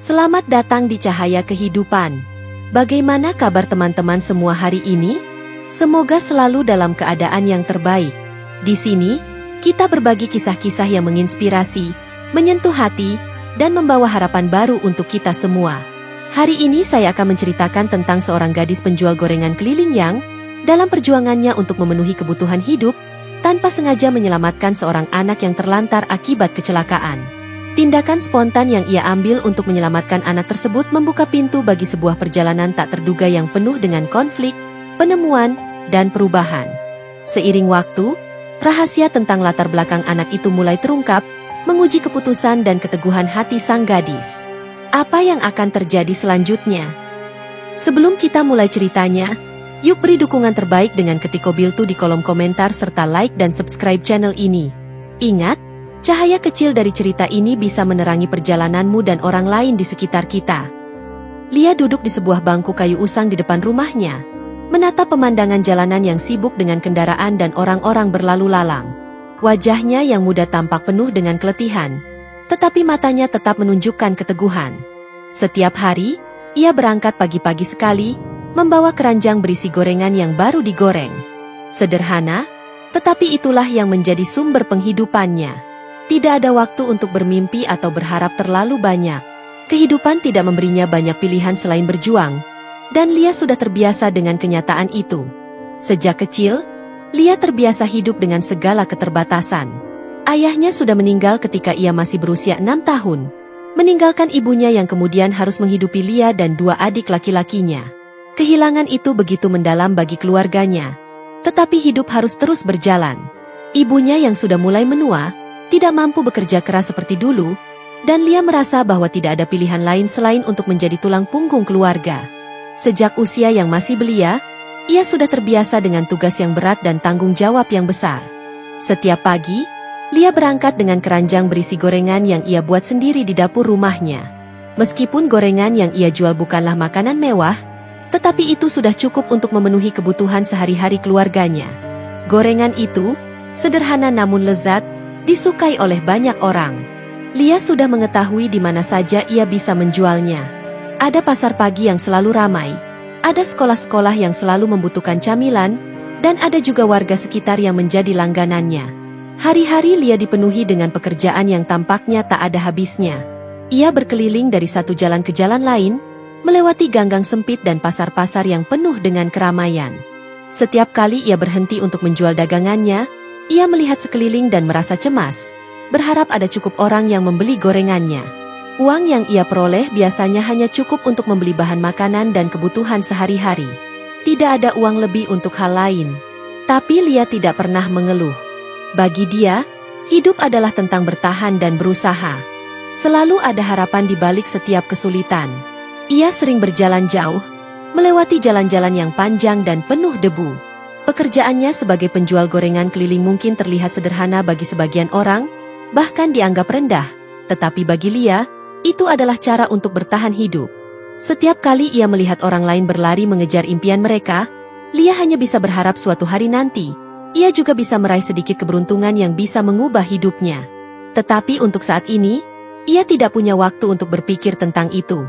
Selamat datang di Cahaya Kehidupan. Bagaimana kabar teman-teman semua hari ini? Semoga selalu dalam keadaan yang terbaik. Di sini, kita berbagi kisah-kisah yang menginspirasi, menyentuh hati, dan membawa harapan baru untuk kita semua. Hari ini saya akan menceritakan tentang seorang gadis penjual gorengan keliling yang, dalam perjuangannya untuk memenuhi kebutuhan hidup, tanpa sengaja menyelamatkan seorang anak yang terlantar akibat kecelakaan. Tindakan spontan yang ia ambil untuk menyelamatkan anak tersebut membuka pintu bagi sebuah perjalanan tak terduga yang penuh dengan konflik, penemuan, dan perubahan. Seiring waktu, rahasia tentang latar belakang anak itu mulai terungkap, menguji keputusan dan keteguhan hati sang gadis. Apa yang akan terjadi selanjutnya? Sebelum kita mulai ceritanya, yuk beri dukungan terbaik dengan ketik Kobiltu di kolom komentar serta like dan subscribe channel ini. Ingat, cahaya kecil dari cerita ini bisa menerangi perjalananmu dan orang lain di sekitar kita. Lia duduk di sebuah bangku kayu usang di depan rumahnya, menatap pemandangan jalanan yang sibuk dengan kendaraan dan orang-orang berlalu lalang. Wajahnya yang muda tampak penuh dengan keletihan, tetapi matanya tetap menunjukkan keteguhan. Setiap hari, ia berangkat pagi-pagi sekali, membawa keranjang berisi gorengan yang baru digoreng. Sederhana, tetapi itulah yang menjadi sumber penghidupannya. Tidak ada waktu untuk bermimpi atau berharap terlalu banyak. Kehidupan tidak memberinya banyak pilihan selain berjuang, dan Lia sudah terbiasa dengan kenyataan itu. Sejak kecil, Lia terbiasa hidup dengan segala keterbatasan. Ayahnya sudah meninggal ketika ia masih berusia 6 tahun, meninggalkan ibunya yang kemudian harus menghidupi Lia dan dua adik laki-lakinya. Kehilangan itu begitu mendalam bagi keluarganya, tetapi hidup harus terus berjalan. Ibunya yang sudah mulai menua, tidak mampu bekerja keras seperti dulu, dan Lia merasa bahwa tidak ada pilihan lain selain untuk menjadi tulang punggung keluarga. Sejak usia yang masih belia, ia sudah terbiasa dengan tugas yang berat dan tanggung jawab yang besar. Setiap pagi, Lia berangkat dengan keranjang berisi gorengan yang ia buat sendiri di dapur rumahnya. Meskipun gorengan yang ia jual bukanlah makanan mewah, tetapi itu sudah cukup untuk memenuhi kebutuhan sehari-hari keluarganya. Gorengan itu, sederhana namun lezat, disukai oleh banyak orang. Lia sudah mengetahui di mana saja ia bisa menjualnya. Ada pasar pagi yang selalu ramai, ada sekolah-sekolah yang selalu membutuhkan camilan, dan ada juga warga sekitar yang menjadi langganannya. Hari-hari Lia dipenuhi dengan pekerjaan yang tampaknya tak ada habisnya. Ia berkeliling dari satu jalan ke jalan lain, melewati ganggang sempit dan pasar-pasar yang penuh dengan keramaian. Setiap kali ia berhenti untuk menjual dagangannya, ia melihat sekeliling dan merasa cemas, berharap ada cukup orang yang membeli gorengannya. Uang yang ia peroleh biasanya hanya cukup untuk membeli bahan makanan dan kebutuhan sehari-hari. Tidak ada uang lebih untuk hal lain. Tapi Lia tidak pernah mengeluh. Bagi dia, hidup adalah tentang bertahan dan berusaha. Selalu ada harapan di balik setiap kesulitan. Ia sering berjalan jauh, melewati jalan-jalan yang panjang dan penuh debu. Pekerjaannya sebagai penjual gorengan keliling mungkin terlihat sederhana bagi sebagian orang, bahkan dianggap rendah, tetapi bagi Lia, itu adalah cara untuk bertahan hidup. Setiap kali ia melihat orang lain berlari mengejar impian mereka, Lia hanya bisa berharap suatu hari nanti, ia juga bisa meraih sedikit keberuntungan yang bisa mengubah hidupnya. Tetapi untuk saat ini, ia tidak punya waktu untuk berpikir tentang itu.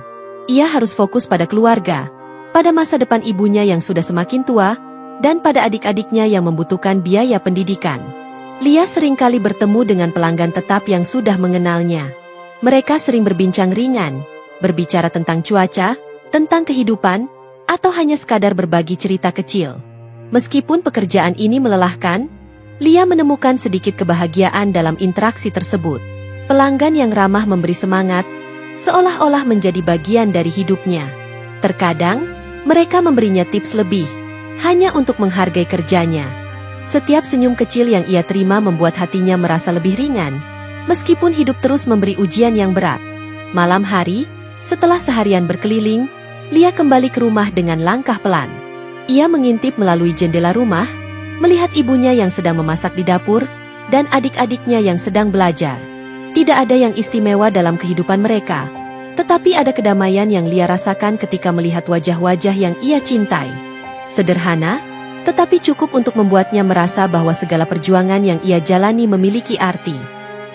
Ia harus fokus pada keluarga, pada masa depan ibunya yang sudah semakin tua, dan pada adik-adiknya yang membutuhkan biaya pendidikan. Lia seringkali bertemu dengan pelanggan tetap yang sudah mengenalnya. Mereka sering berbincang ringan, berbicara tentang cuaca, tentang kehidupan, atau hanya sekadar berbagi cerita kecil. Meskipun pekerjaan ini melelahkan, Lia menemukan sedikit kebahagiaan dalam interaksi tersebut. Pelanggan yang ramah memberi semangat, seolah-olah menjadi bagian dari hidupnya. Terkadang, mereka memberinya tips lebih, hanya untuk menghargai kerjanya. Setiap senyum kecil yang ia terima membuat hatinya merasa lebih ringan, meskipun hidup terus memberi ujian yang berat. Malam hari, setelah seharian berkeliling, Lia kembali ke rumah dengan langkah pelan. Ia mengintip melalui jendela rumah, melihat ibunya yang sedang memasak di dapur, dan adik-adiknya yang sedang belajar. Tidak ada yang istimewa dalam kehidupan mereka, tetapi ada kedamaian yang Lia rasakan ketika melihat wajah-wajah yang ia cintai. Sederhana, tetapi cukup untuk membuatnya merasa bahwa segala perjuangan yang ia jalani memiliki arti.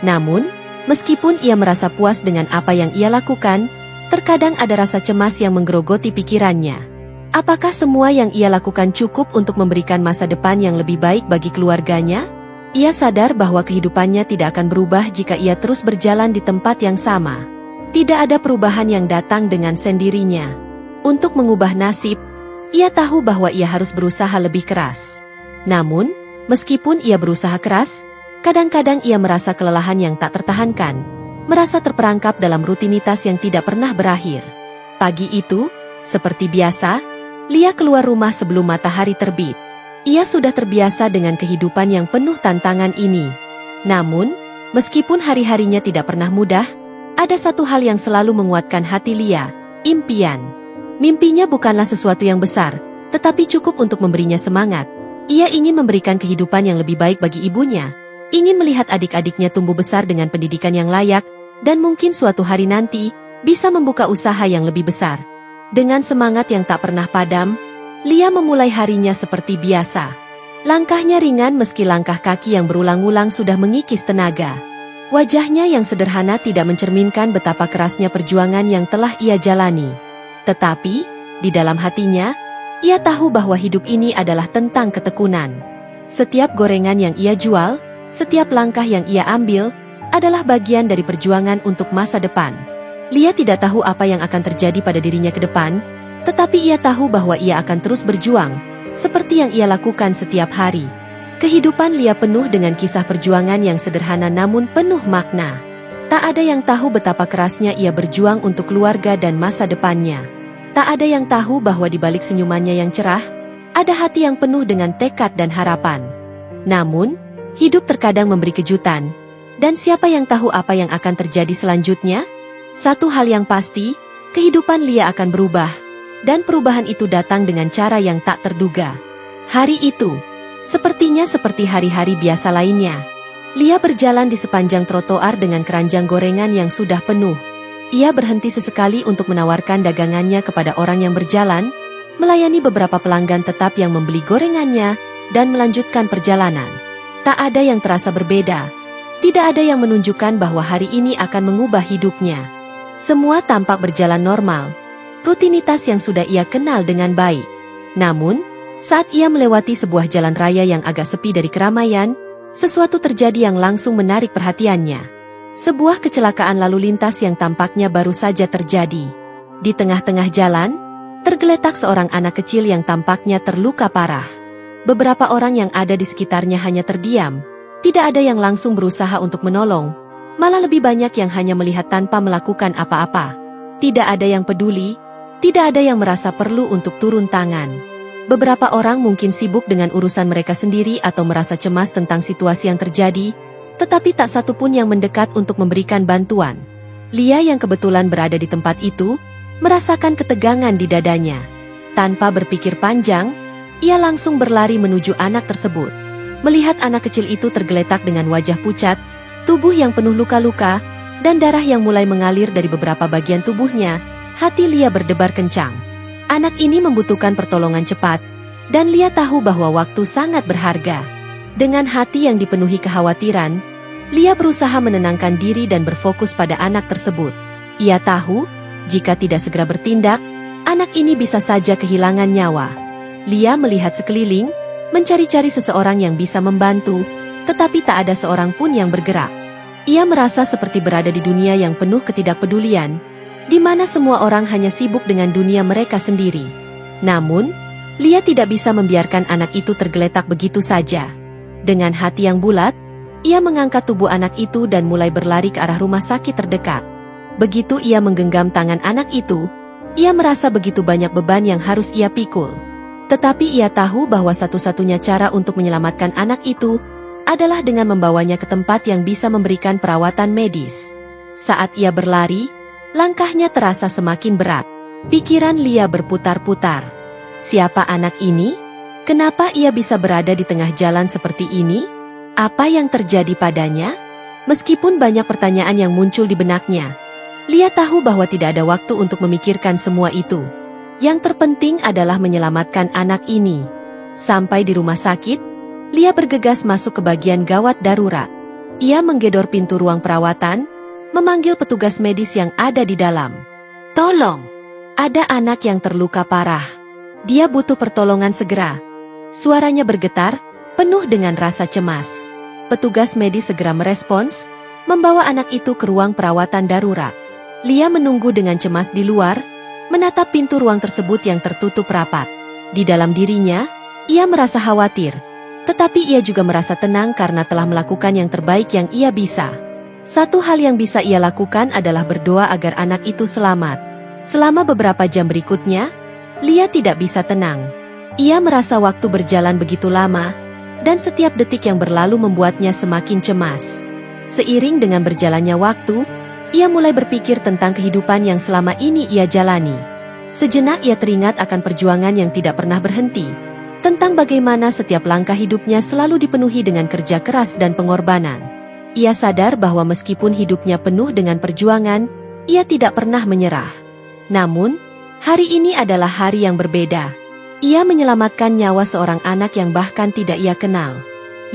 Namun, meskipun ia merasa puas dengan apa yang ia lakukan, Terkadang ada rasa cemas yang menggerogoti pikirannya. Apakah semua yang ia lakukan cukup untuk memberikan masa depan yang lebih baik bagi keluarganya? Ia sadar bahwa kehidupannya tidak akan berubah jika ia terus berjalan di tempat yang sama. Tidak ada perubahan yang datang dengan sendirinya. Untuk mengubah nasib, ia tahu bahwa ia harus berusaha lebih keras. Namun, meskipun ia berusaha keras, kadang-kadang ia merasa kelelahan yang tak tertahankan, merasa terperangkap dalam rutinitas yang tidak pernah berakhir. Pagi itu, seperti biasa, Lia keluar rumah sebelum matahari terbit. Ia sudah terbiasa dengan kehidupan yang penuh tantangan ini. Namun, meskipun hari-harinya tidak pernah mudah, ada satu hal yang selalu menguatkan hati Lia, impian. Mimpinya bukanlah sesuatu yang besar, tetapi cukup untuk memberinya semangat. Ia ingin memberikan kehidupan yang lebih baik bagi ibunya, ingin melihat adik-adiknya tumbuh besar dengan pendidikan yang layak, dan mungkin suatu hari nanti, bisa membuka usaha yang lebih besar. Dengan semangat yang tak pernah padam, Lia memulai harinya seperti biasa. Langkahnya ringan meski langkah kaki yang berulang-ulang sudah mengikis tenaga. Wajahnya yang sederhana tidak mencerminkan betapa kerasnya perjuangan yang telah ia jalani. Tetapi, di dalam hatinya, ia tahu bahwa hidup ini adalah tentang ketekunan. Setiap gorengan yang ia jual, setiap langkah yang ia ambil, adalah bagian dari perjuangan untuk masa depan. Lia tidak tahu apa yang akan terjadi pada dirinya ke depan, tetapi ia tahu bahwa ia akan terus berjuang, seperti yang ia lakukan setiap hari. Kehidupan Lia penuh dengan kisah perjuangan yang sederhana namun penuh makna. Tak ada yang tahu betapa kerasnya ia berjuang untuk keluarga dan masa depannya. Tak ada yang tahu bahwa di balik senyumannya yang cerah, ada hati yang penuh dengan tekad dan harapan. Namun, hidup terkadang memberi kejutan, dan siapa yang tahu apa yang akan terjadi selanjutnya? Satu hal yang pasti, kehidupan Lia akan berubah, dan perubahan itu datang dengan cara yang tak terduga. Hari itu, sepertinya seperti hari-hari biasa lainnya. Lia berjalan di sepanjang trotoar dengan keranjang gorengan yang sudah penuh. Ia berhenti sesekali untuk menawarkan dagangannya kepada orang yang berjalan, melayani beberapa pelanggan tetap yang membeli gorengannya, dan melanjutkan perjalanan. Tak ada yang terasa berbeda. Tidak ada yang menunjukkan bahwa hari ini akan mengubah hidupnya. Semua tampak berjalan normal, rutinitas yang sudah ia kenal dengan baik. Namun, saat ia melewati sebuah jalan raya yang agak sepi dari keramaian, sesuatu terjadi yang langsung menarik perhatiannya. Sebuah kecelakaan lalu lintas yang tampaknya baru saja terjadi. Di tengah-tengah jalan, tergeletak seorang anak kecil yang tampaknya terluka parah. Beberapa orang yang ada di sekitarnya hanya terdiam. Tidak ada yang langsung berusaha untuk menolong, malah lebih banyak yang hanya melihat tanpa melakukan apa-apa. Tidak ada yang peduli, tidak ada yang merasa perlu untuk turun tangan. Beberapa orang mungkin sibuk dengan urusan mereka sendiri atau merasa cemas tentang situasi yang terjadi, tetapi tak satu pun yang mendekat untuk memberikan bantuan. Lia yang kebetulan berada di tempat itu, merasakan ketegangan di dadanya. Tanpa berpikir panjang, ia langsung berlari menuju anak tersebut. Melihat anak kecil itu tergeletak dengan wajah pucat, tubuh yang penuh luka-luka, dan darah yang mulai mengalir dari beberapa bagian tubuhnya, hati Lia berdebar kencang. Anak ini membutuhkan pertolongan cepat, dan Lia tahu bahwa waktu sangat berharga. Dengan hati yang dipenuhi kekhawatiran, Lia berusaha menenangkan diri dan berfokus pada anak tersebut. Ia tahu, jika tidak segera bertindak, anak ini bisa saja kehilangan nyawa. Lia melihat sekeliling, mencari-cari seseorang yang bisa membantu, tetapi tak ada seorang pun yang bergerak. Ia merasa seperti berada di dunia yang penuh ketidakpedulian, di mana semua orang hanya sibuk dengan dunia mereka sendiri. Namun, Lia tidak bisa membiarkan anak itu tergeletak begitu saja. Dengan hati yang bulat, ia mengangkat tubuh anak itu dan mulai berlari ke arah rumah sakit terdekat. Begitu ia menggenggam tangan anak itu, ia merasa begitu banyak beban yang harus ia pikul. Tetapi ia tahu bahwa satu-satunya cara untuk menyelamatkan anak itu adalah dengan membawanya ke tempat yang bisa memberikan perawatan medis. Saat ia berlari, langkahnya terasa semakin berat. Pikiran Lia berputar-putar. Siapa anak ini? Kenapa ia bisa berada di tengah jalan seperti ini? Apa yang terjadi padanya? Meskipun banyak pertanyaan yang muncul di benaknya, Lia tahu bahwa tidak ada waktu untuk memikirkan semua itu. Yang terpenting adalah menyelamatkan anak ini. Sampai di rumah sakit, Lia bergegas masuk ke bagian gawat darurat. Ia menggedor pintu ruang perawatan, memanggil petugas medis yang ada di dalam. Tolong! Ada anak yang terluka parah. Dia butuh pertolongan segera. Suaranya bergetar, penuh dengan rasa cemas. Petugas medis segera merespons, membawa anak itu ke ruang perawatan darurat. Lia menunggu dengan cemas di luar, menatap pintu ruang tersebut yang tertutup rapat. Di dalam dirinya, ia merasa khawatir. Tetapi ia juga merasa tenang karena telah melakukan yang terbaik yang ia bisa. Satu hal yang bisa ia lakukan adalah berdoa agar anak itu selamat. Selama beberapa jam berikutnya, Lia tidak bisa tenang. Ia merasa waktu berjalan begitu lama, dan setiap detik yang berlalu membuatnya semakin cemas. Seiring dengan berjalannya waktu, ia mulai berpikir tentang kehidupan yang selama ini ia jalani. Sejenak ia teringat akan perjuangan yang tidak pernah berhenti, tentang bagaimana setiap langkah hidupnya selalu dipenuhi dengan kerja keras dan pengorbanan. Ia sadar bahwa meskipun hidupnya penuh dengan perjuangan, ia tidak pernah menyerah. Namun, hari ini adalah hari yang berbeda. Ia menyelamatkan nyawa seorang anak yang bahkan tidak ia kenal.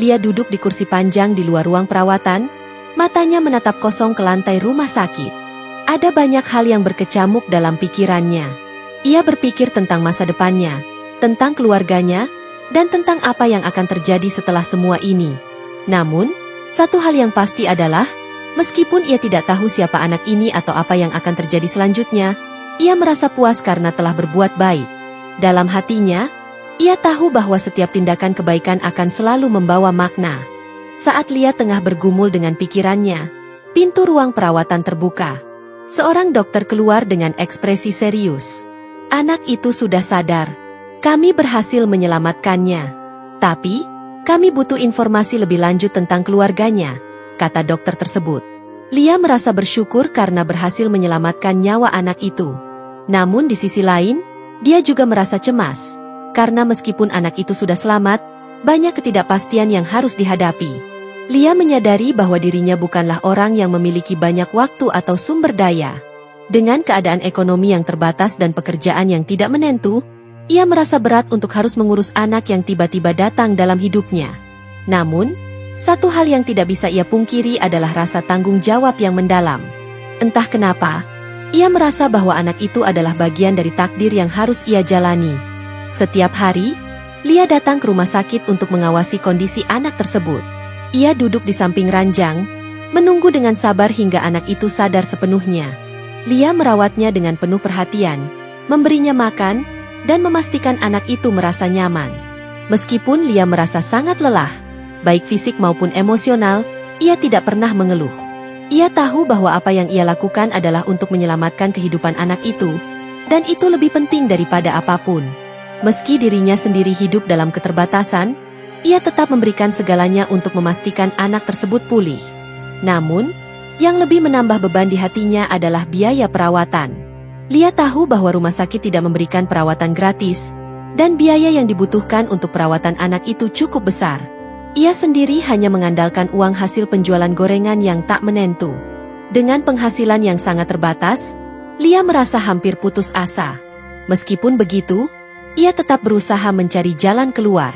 Lia duduk di kursi panjang di luar ruang perawatan, matanya menatap kosong ke lantai rumah sakit. Ada banyak hal yang berkecamuk dalam pikirannya. Ia berpikir tentang masa depannya, tentang keluarganya, dan tentang apa yang akan terjadi setelah semua ini. Namun, satu hal yang pasti adalah, meskipun ia tidak tahu siapa anak ini atau apa yang akan terjadi selanjutnya, ia merasa puas karena telah berbuat baik. Dalam hatinya, ia tahu bahwa setiap tindakan kebaikan akan selalu membawa makna. Saat Lia tengah bergumul dengan pikirannya, pintu ruang perawatan terbuka. Seorang dokter keluar dengan ekspresi serius. Anak itu sudah sadar. Kami berhasil menyelamatkannya. Tapi, kami butuh informasi lebih lanjut tentang keluarganya, kata dokter tersebut. Lia merasa bersyukur karena berhasil menyelamatkan nyawa anak itu. Namun di sisi lain, dia juga merasa cemas. Karena meskipun anak itu sudah selamat, banyak ketidakpastian yang harus dihadapi. Lia menyadari bahwa dirinya bukanlah orang yang memiliki banyak waktu atau sumber daya. Dengan keadaan ekonomi yang terbatas dan pekerjaan yang tidak menentu, ia merasa berat untuk harus mengurus anak yang tiba-tiba datang dalam hidupnya. Namun, satu hal yang tidak bisa ia pungkiri adalah rasa tanggung jawab yang mendalam. Entah kenapa, ia merasa bahwa anak itu adalah bagian dari takdir yang harus ia jalani. Setiap hari, Lia datang ke rumah sakit untuk mengawasi kondisi anak tersebut. Ia duduk di samping ranjang, menunggu dengan sabar hingga anak itu sadar sepenuhnya. Lia merawatnya dengan penuh perhatian, memberinya makan, dan memastikan anak itu merasa nyaman. Meskipun Lia merasa sangat lelah, baik fisik maupun emosional, ia tidak pernah mengeluh. Ia tahu bahwa apa yang ia lakukan adalah untuk menyelamatkan kehidupan anak itu, dan itu lebih penting daripada apapun. Meski dirinya sendiri hidup dalam keterbatasan, ia tetap memberikan segalanya untuk memastikan anak tersebut pulih. Namun, yang lebih menambah beban di hatinya adalah biaya perawatan. Lia tahu bahwa rumah sakit tidak memberikan perawatan gratis, dan biaya yang dibutuhkan untuk perawatan anak itu cukup besar. Ia sendiri hanya mengandalkan uang hasil penjualan gorengan yang tak menentu. Dengan penghasilan yang sangat terbatas, Lia merasa hampir putus asa. Meskipun begitu, ia tetap berusaha mencari jalan keluar.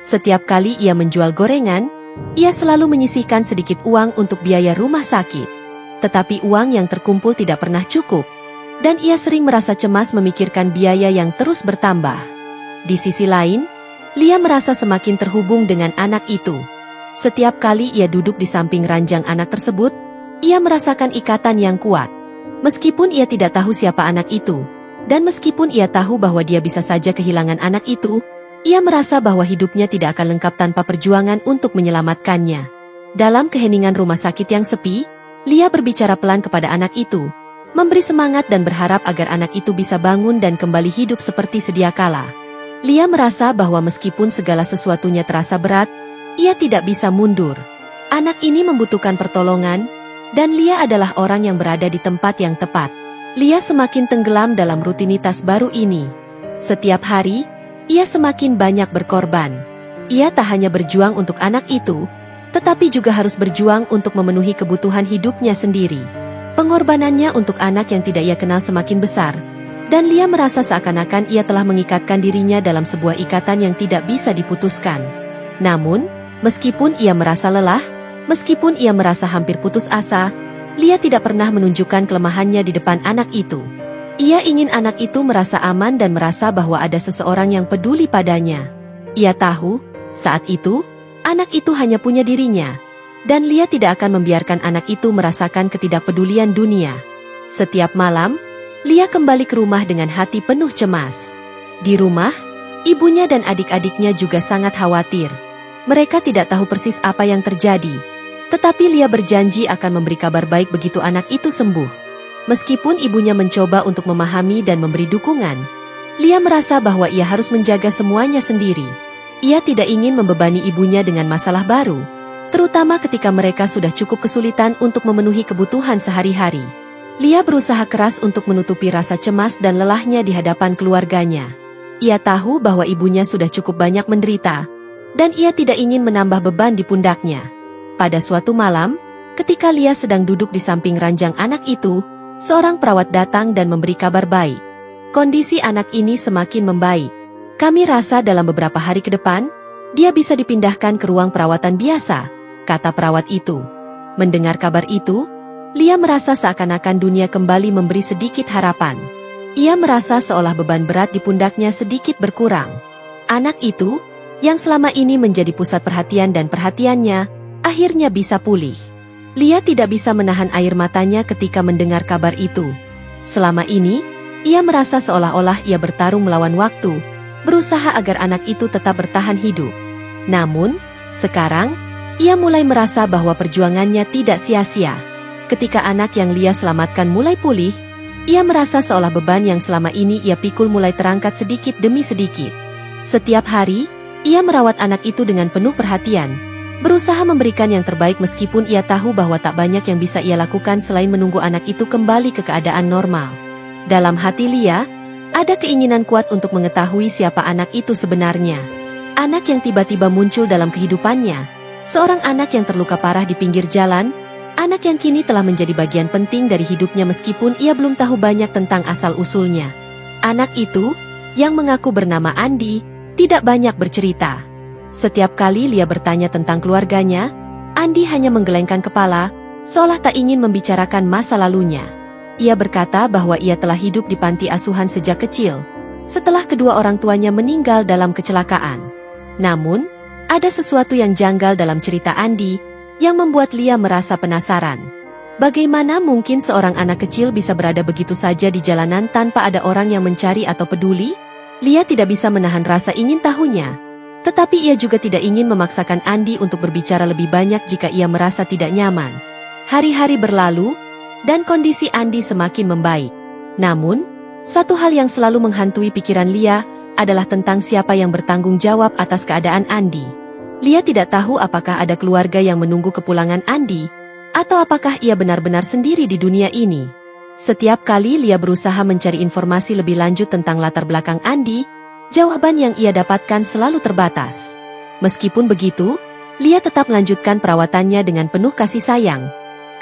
Setiap kali ia menjual gorengan, ia selalu menyisihkan sedikit uang untuk biaya rumah sakit. Tetapi uang yang terkumpul tidak pernah cukup, dan ia sering merasa cemas memikirkan biaya yang terus bertambah. Di sisi lain, Lia merasa semakin terhubung dengan anak itu. Setiap kali ia duduk di samping ranjang anak tersebut, ia merasakan ikatan yang kuat. Meskipun ia tidak tahu siapa anak itu, dan meskipun ia tahu bahwa dia bisa saja kehilangan anak itu, ia merasa bahwa hidupnya tidak akan lengkap tanpa perjuangan untuk menyelamatkannya. Dalam keheningan rumah sakit yang sepi, Lia berbicara pelan kepada anak itu, memberi semangat dan berharap agar anak itu bisa bangun dan kembali hidup seperti sedia kala. Lia merasa bahwa meskipun segala sesuatunya terasa berat, ia tidak bisa mundur. Anak ini membutuhkan pertolongan, dan Lia adalah orang yang berada di tempat yang tepat. Lia semakin tenggelam dalam rutinitas baru ini. Setiap hari, ia semakin banyak berkorban. Ia tak hanya berjuang untuk anak itu, tetapi juga harus berjuang untuk memenuhi kebutuhan hidupnya sendiri. Pengorbanannya untuk anak yang tidak ia kenal semakin besar, dan Lia merasa seakan-akan ia telah mengikatkan dirinya dalam sebuah ikatan yang tidak bisa diputuskan. Namun, meskipun ia merasa lelah, meskipun ia merasa hampir putus asa, Lia tidak pernah menunjukkan kelemahannya di depan anak itu. Ia ingin anak itu merasa aman dan merasa bahwa ada seseorang yang peduli padanya. Ia tahu, saat itu, anak itu hanya punya dirinya. Dan Lia tidak akan membiarkan anak itu merasakan ketidakpedulian dunia. Setiap malam, Lia kembali ke rumah dengan hati penuh cemas. Di rumah, ibunya dan adik-adiknya juga sangat khawatir. Mereka tidak tahu persis apa yang terjadi. Tetapi Lia berjanji akan memberi kabar baik begitu anak itu sembuh. Meskipun ibunya mencoba untuk memahami dan memberi dukungan, Lia merasa bahwa ia harus menjaga semuanya sendiri. Ia tidak ingin membebani ibunya dengan masalah baru, terutama ketika mereka sudah cukup kesulitan untuk memenuhi kebutuhan sehari-hari. Lia berusaha keras untuk menutupi rasa cemas dan lelahnya di hadapan keluarganya. Ia tahu bahwa ibunya sudah cukup banyak menderita, dan ia tidak ingin menambah beban di pundaknya. Pada suatu malam, ketika Lia sedang duduk di samping ranjang anak itu, seorang perawat datang dan memberi kabar baik. Kondisi anak ini semakin membaik. Kami rasa dalam beberapa hari ke depan, dia bisa dipindahkan ke ruang perawatan biasa, kata perawat itu. Mendengar kabar itu, Lia merasa seakan-akan dunia kembali memberi sedikit harapan. Ia merasa seolah beban berat di pundaknya sedikit berkurang. Anak itu, yang selama ini menjadi pusat perhatian dan perhatiannya, akhirnya bisa pulih. Lia tidak bisa menahan air matanya ketika mendengar kabar itu. Selama ini, ia merasa seolah-olah ia bertarung melawan waktu, berusaha agar anak itu tetap bertahan hidup. Namun, sekarang, ia mulai merasa bahwa perjuangannya tidak sia-sia. Ketika anak yang Lia selamatkan mulai pulih, ia merasa seolah beban yang selama ini ia pikul mulai terangkat sedikit demi sedikit. Setiap hari, ia merawat anak itu dengan penuh perhatian, berusaha memberikan yang terbaik meskipun ia tahu bahwa tak banyak yang bisa ia lakukan selain menunggu anak itu kembali ke keadaan normal. Dalam hati Lia, ada keinginan kuat untuk mengetahui siapa anak itu sebenarnya. Anak yang tiba-tiba muncul dalam kehidupannya, seorang anak yang terluka parah di pinggir jalan, anak yang kini telah menjadi bagian penting dari hidupnya meskipun ia belum tahu banyak tentang asal-usulnya. Anak itu, yang mengaku bernama Andi, tidak banyak bercerita. Setiap kali Lia bertanya tentang keluarganya, Andi hanya menggelengkan kepala, seolah tak ingin membicarakan masa lalunya. Ia berkata bahwa ia telah hidup di panti asuhan sejak kecil, setelah kedua orang tuanya meninggal dalam kecelakaan. Namun, ada sesuatu yang janggal dalam cerita Andi, yang membuat Lia merasa penasaran. Bagaimana mungkin seorang anak kecil bisa berada begitu saja di jalanan tanpa ada orang yang mencari atau peduli? Lia tidak bisa menahan rasa ingin tahunya. Tetapi ia juga tidak ingin memaksakan Andi untuk berbicara lebih banyak jika ia merasa tidak nyaman. Hari-hari berlalu, dan kondisi Andi semakin membaik. Namun, satu hal yang selalu menghantui pikiran Lia adalah tentang siapa yang bertanggung jawab atas keadaan Andi. Lia tidak tahu apakah ada keluarga yang menunggu kepulangan Andi, atau apakah ia benar-benar sendiri di dunia ini. Setiap kali Lia berusaha mencari informasi lebih lanjut tentang latar belakang Andi, jawaban yang ia dapatkan selalu terbatas. Meskipun begitu, Lia tetap melanjutkan perawatannya dengan penuh kasih sayang,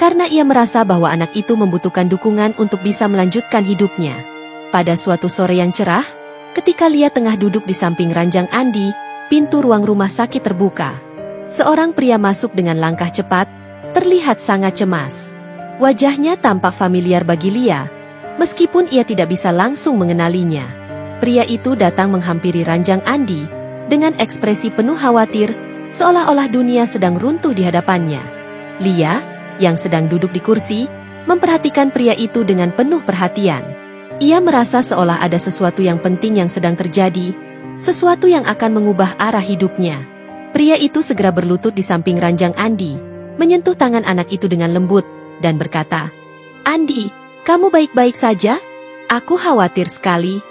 karena ia merasa bahwa anak itu membutuhkan dukungan untuk bisa melanjutkan hidupnya. Pada suatu sore yang cerah, ketika Lia tengah duduk di samping ranjang Andi, pintu ruang rumah sakit terbuka. Seorang pria masuk dengan langkah cepat, terlihat sangat cemas. Wajahnya tampak familiar bagi Lia, meskipun ia tidak bisa langsung mengenalinya. Pria itu datang menghampiri ranjang Andi, dengan ekspresi penuh khawatir, seolah-olah dunia sedang runtuh di hadapannya. Lia, yang sedang duduk di kursi, memperhatikan pria itu dengan penuh perhatian. Ia merasa seolah ada sesuatu yang penting yang sedang terjadi, sesuatu yang akan mengubah arah hidupnya. Pria itu segera berlutut di samping ranjang Andi, menyentuh tangan anak itu dengan lembut, dan berkata, "Andi, kamu baik-baik saja? Aku khawatir sekali."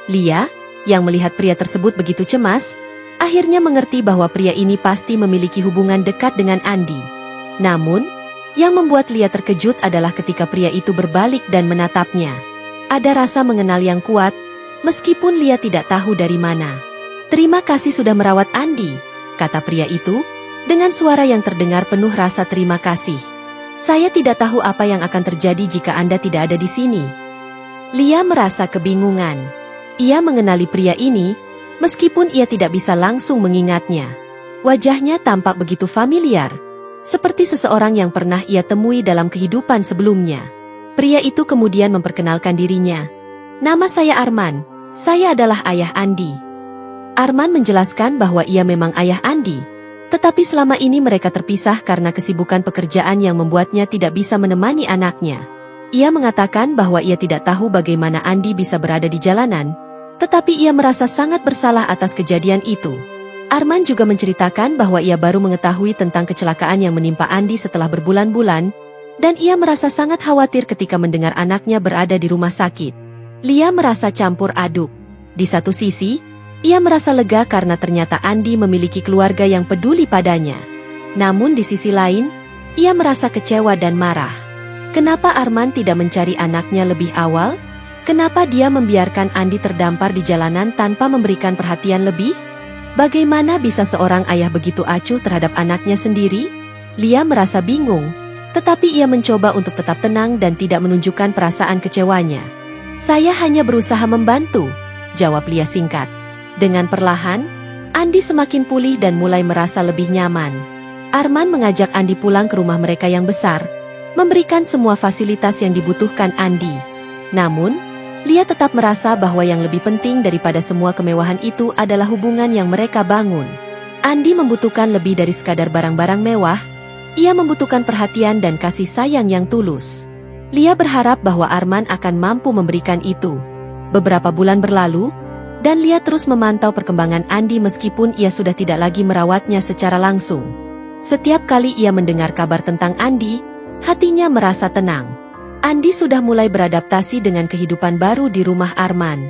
Lia, yang melihat pria tersebut begitu cemas, akhirnya mengerti bahwa pria ini pasti memiliki hubungan dekat dengan Andi. Namun, yang membuat Lia terkejut adalah ketika pria itu berbalik dan menatapnya. Ada rasa mengenal yang kuat, meskipun Lia tidak tahu dari mana. "Terima kasih sudah merawat Andi," kata pria itu, dengan suara yang terdengar penuh rasa terima kasih. "Saya tidak tahu apa yang akan terjadi jika Anda tidak ada di sini." Lia merasa kebingungan. Ia mengenali pria ini, meskipun ia tidak bisa langsung mengingatnya. Wajahnya tampak begitu familiar, seperti seseorang yang pernah ia temui dalam kehidupan sebelumnya. Pria itu kemudian memperkenalkan dirinya. "Nama saya Arman, saya adalah ayah Andi." Arman menjelaskan bahwa ia memang ayah Andi, tetapi selama ini mereka terpisah karena kesibukan pekerjaan yang membuatnya tidak bisa menemani anaknya. Ia mengatakan bahwa ia tidak tahu bagaimana Andi bisa berada di jalanan, tetapi ia merasa sangat bersalah atas kejadian itu. Arman juga menceritakan bahwa ia baru mengetahui tentang kecelakaan yang menimpa Andi setelah berbulan-bulan, dan ia merasa sangat khawatir ketika mendengar anaknya berada di rumah sakit. Lia merasa campur aduk. Di satu sisi, ia merasa lega karena ternyata Andi memiliki keluarga yang peduli padanya. Namun di sisi lain, ia merasa kecewa dan marah. Kenapa Arman tidak mencari anaknya lebih awal? Kenapa dia membiarkan Andi terdampar di jalanan tanpa memberikan perhatian lebih? Bagaimana bisa seorang ayah begitu acuh terhadap anaknya sendiri? Lia merasa bingung, tetapi ia mencoba untuk tetap tenang dan tidak menunjukkan perasaan kecewanya. "Saya hanya berusaha membantu," jawab Lia singkat. Dengan perlahan, Andi semakin pulih dan mulai merasa lebih nyaman. Arman mengajak Andi pulang ke rumah mereka yang besar, memberikan semua fasilitas yang dibutuhkan Andi. Namun, Lia tetap merasa bahwa yang lebih penting daripada semua kemewahan itu adalah hubungan yang mereka bangun. Andi membutuhkan lebih dari sekadar barang-barang mewah, ia membutuhkan perhatian dan kasih sayang yang tulus. Lia berharap bahwa Arman akan mampu memberikan itu. Beberapa bulan berlalu, dan Lia terus memantau perkembangan Andi meskipun ia sudah tidak lagi merawatnya secara langsung. Setiap kali ia mendengar kabar tentang Andi, hatinya merasa tenang. Andi sudah mulai beradaptasi dengan kehidupan baru di rumah Arman.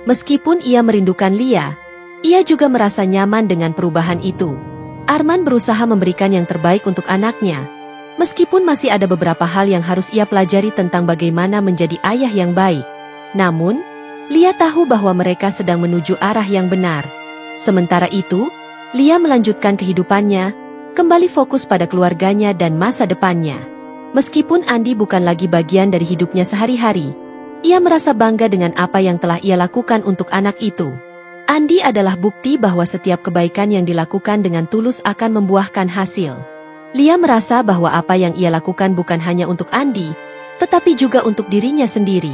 Meskipun ia merindukan Lia, ia juga merasa nyaman dengan perubahan itu. Arman berusaha memberikan yang terbaik untuk anaknya, meskipun masih ada beberapa hal yang harus ia pelajari tentang bagaimana menjadi ayah yang baik. Namun, Lia tahu bahwa mereka sedang menuju arah yang benar. Sementara itu, Lia melanjutkan kehidupannya, kembali fokus pada keluarganya dan masa depannya. Meskipun Andi bukan lagi bagian dari hidupnya sehari-hari, ia merasa bangga dengan apa yang telah ia lakukan untuk anak itu. Andi adalah bukti bahwa setiap kebaikan yang dilakukan dengan tulus akan membuahkan hasil. Lia merasa bahwa apa yang ia lakukan bukan hanya untuk Andi, tetapi juga untuk dirinya sendiri.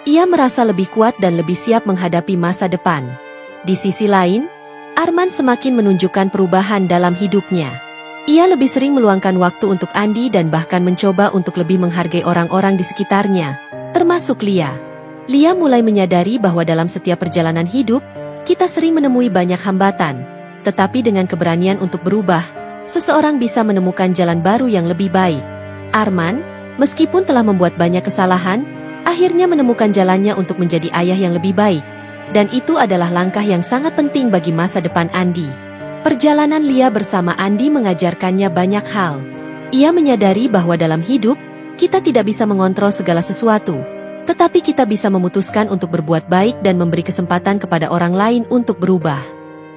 Ia merasa lebih kuat dan lebih siap menghadapi masa depan. Di sisi lain, Arman semakin menunjukkan perubahan dalam hidupnya. Ia lebih sering meluangkan waktu untuk Andi dan bahkan mencoba untuk lebih menghargai orang-orang di sekitarnya, termasuk Lia. Lia mulai menyadari bahwa dalam setiap perjalanan hidup, kita sering menemui banyak hambatan, tetapi dengan keberanian untuk berubah, seseorang bisa menemukan jalan baru yang lebih baik. Arman, meskipun telah membuat banyak kesalahan, akhirnya menemukan jalannya untuk menjadi ayah yang lebih baik, dan itu adalah langkah yang sangat penting bagi masa depan Andi. Perjalanan Lia bersama Andi mengajarkannya banyak hal. Ia menyadari bahwa dalam hidup, kita tidak bisa mengontrol segala sesuatu, tetapi kita bisa memutuskan untuk berbuat baik dan memberi kesempatan kepada orang lain untuk berubah.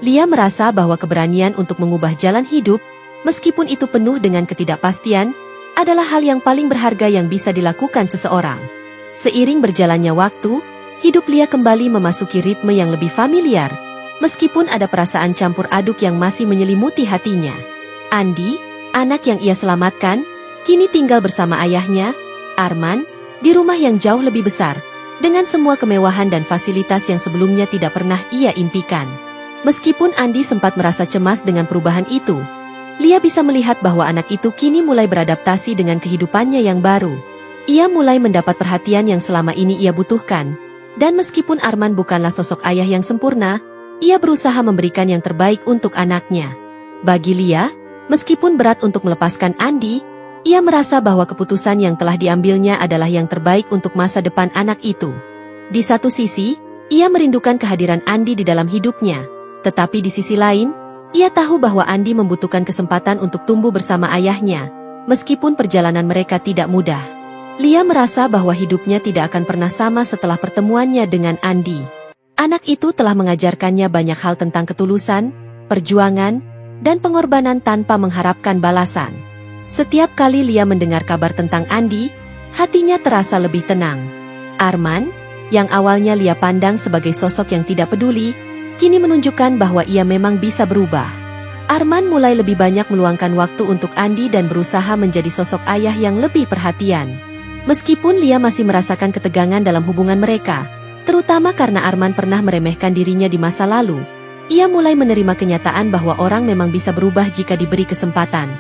Lia merasa bahwa keberanian untuk mengubah jalan hidup, meskipun itu penuh dengan ketidakpastian, adalah hal yang paling berharga yang bisa dilakukan seseorang. Seiring berjalannya waktu, hidup Lia kembali memasuki ritme yang lebih familiar, meskipun ada perasaan campur aduk yang masih menyelimuti hatinya. Andi, anak yang ia selamatkan, kini tinggal bersama ayahnya, Arman, di rumah yang jauh lebih besar, dengan semua kemewahan dan fasilitas yang sebelumnya tidak pernah ia impikan. Meskipun Andi sempat merasa cemas dengan perubahan itu, Lia bisa melihat bahwa anak itu kini mulai beradaptasi dengan kehidupannya yang baru. Ia mulai mendapat perhatian yang selama ini ia butuhkan, dan meskipun Arman bukanlah sosok ayah yang sempurna, ia berusaha memberikan yang terbaik untuk anaknya. Bagi Lia, meskipun berat untuk melepaskan Andi, ia merasa bahwa keputusan yang telah diambilnya adalah yang terbaik untuk masa depan anak itu. Di satu sisi, ia merindukan kehadiran Andi di dalam hidupnya, tetapi di sisi lain, ia tahu bahwa Andi membutuhkan kesempatan untuk tumbuh bersama ayahnya, meskipun perjalanan mereka tidak mudah. Lia merasa bahwa hidupnya tidak akan pernah sama setelah pertemuannya dengan Andi. Anak itu telah mengajarkannya banyak hal tentang ketulusan, perjuangan, dan pengorbanan tanpa mengharapkan balasan. Setiap kali Lia mendengar kabar tentang Andi, hatinya terasa lebih tenang. Arman, yang awalnya Lia pandang sebagai sosok yang tidak peduli, kini menunjukkan bahwa ia memang bisa berubah. Arman mulai lebih banyak meluangkan waktu untuk Andi dan berusaha menjadi sosok ayah yang lebih perhatian. Meskipun Lia masih merasakan ketegangan dalam hubungan mereka, terutama karena Arman pernah meremehkan dirinya di masa lalu, ia mulai menerima kenyataan bahwa orang memang bisa berubah jika diberi kesempatan.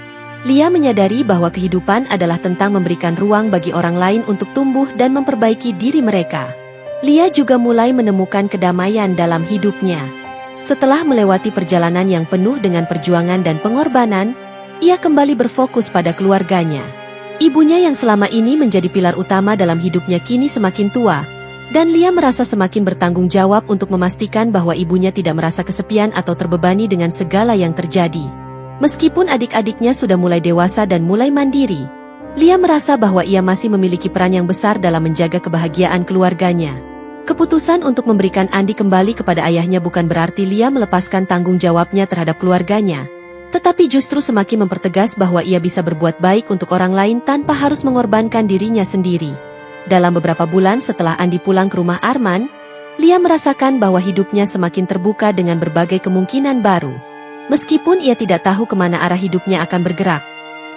Lia menyadari bahwa kehidupan adalah tentang memberikan ruang bagi orang lain untuk tumbuh dan memperbaiki diri mereka. Lia juga mulai menemukan kedamaian dalam hidupnya. Setelah melewati perjalanan yang penuh dengan perjuangan dan pengorbanan, ia kembali berfokus pada keluarganya. Ibunya yang selama ini menjadi pilar utama dalam hidupnya kini semakin tua, dan Lia merasa semakin bertanggung jawab untuk memastikan bahwa ibunya tidak merasa kesepian atau terbebani dengan segala yang terjadi. Meskipun adik-adiknya sudah mulai dewasa dan mulai mandiri, Lia merasa bahwa ia masih memiliki peran yang besar dalam menjaga kebahagiaan keluarganya. Keputusan untuk memberikan Andi kembali kepada ayahnya bukan berarti Lia melepaskan tanggung jawabnya terhadap keluarganya, tetapi justru semakin mempertegas bahwa ia bisa berbuat baik untuk orang lain tanpa harus mengorbankan dirinya sendiri. Dalam beberapa bulan setelah Andi pulang ke rumah Arman, Lia merasakan bahwa hidupnya semakin terbuka dengan berbagai kemungkinan baru. Meskipun ia tidak tahu kemana arah hidupnya akan bergerak,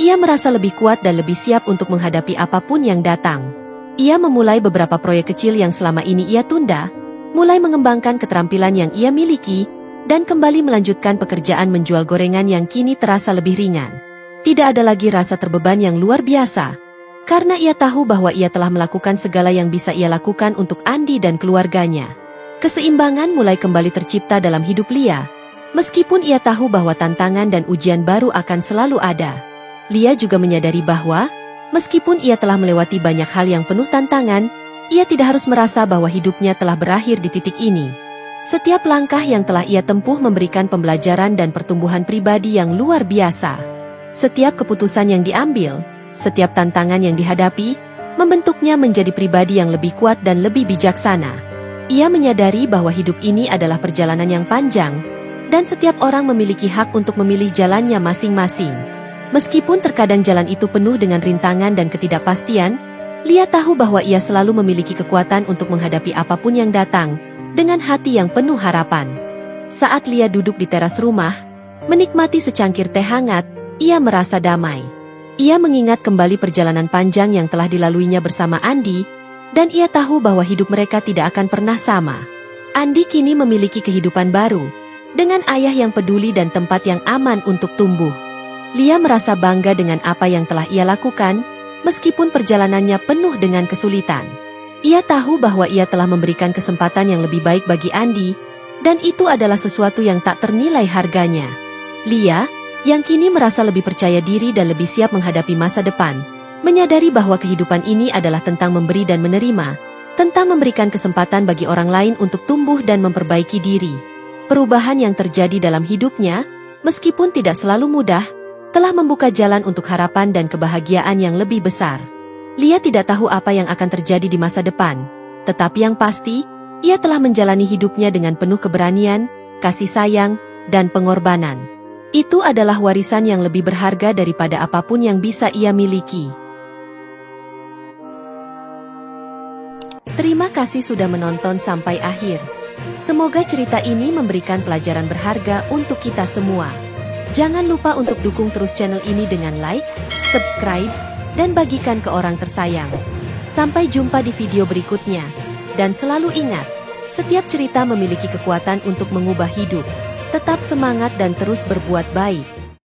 ia merasa lebih kuat dan lebih siap untuk menghadapi apapun yang datang. Ia memulai beberapa proyek kecil yang selama ini ia tunda, mulai mengembangkan keterampilan yang ia miliki, dan kembali melanjutkan pekerjaan menjual gorengan yang kini terasa lebih ringan. Tidak ada lagi rasa terbeban yang luar biasa, karena ia tahu bahwa ia telah melakukan segala yang bisa ia lakukan untuk Andi dan keluarganya. Keseimbangan mulai kembali tercipta dalam hidup Lia, meskipun ia tahu bahwa tantangan dan ujian baru akan selalu ada. Lia juga menyadari bahwa, meskipun ia telah melewati banyak hal yang penuh tantangan, ia tidak harus merasa bahwa hidupnya telah berakhir di titik ini. Setiap langkah yang telah ia tempuh memberikan pembelajaran dan pertumbuhan pribadi yang luar biasa. Setiap keputusan yang diambil, setiap tantangan yang dihadapi, membentuknya menjadi pribadi yang lebih kuat dan lebih bijaksana. Ia menyadari bahwa hidup ini adalah perjalanan yang panjang, dan setiap orang memiliki hak untuk memilih jalannya masing-masing. Meskipun terkadang jalan itu penuh dengan rintangan dan ketidakpastian, Lia tahu bahwa ia selalu memiliki kekuatan untuk menghadapi apapun yang datang, dengan hati yang penuh harapan. Saat Lia duduk di teras rumah, menikmati secangkir teh hangat, ia merasa damai. Ia mengingat kembali perjalanan panjang yang telah dilaluinya bersama Andi, dan ia tahu bahwa hidup mereka tidak akan pernah sama. Andi kini memiliki kehidupan baru, dengan ayah yang peduli dan tempat yang aman untuk tumbuh. Lia merasa bangga dengan apa yang telah ia lakukan, meskipun perjalanannya penuh dengan kesulitan. Ia tahu bahwa ia telah memberikan kesempatan yang lebih baik bagi Andi, dan itu adalah sesuatu yang tak ternilai harganya. Lia, yang kini merasa lebih percaya diri dan lebih siap menghadapi masa depan, menyadari bahwa kehidupan ini adalah tentang memberi dan menerima, tentang memberikan kesempatan bagi orang lain untuk tumbuh dan memperbaiki diri. Perubahan yang terjadi dalam hidupnya, meskipun tidak selalu mudah, telah membuka jalan untuk harapan dan kebahagiaan yang lebih besar. Lia tidak tahu apa yang akan terjadi di masa depan, tetapi yang pasti, ia telah menjalani hidupnya dengan penuh keberanian, kasih sayang, dan pengorbanan. Itu adalah warisan yang lebih berharga daripada apapun yang bisa ia miliki. Terima kasih sudah menonton sampai akhir. Semoga cerita ini memberikan pelajaran berharga untuk kita semua. Jangan lupa untuk dukung terus channel ini dengan like, subscribe, dan bagikan ke orang tersayang. Sampai jumpa di video berikutnya. Dan selalu ingat, setiap cerita memiliki kekuatan untuk mengubah hidup. Tetap semangat dan terus berbuat baik.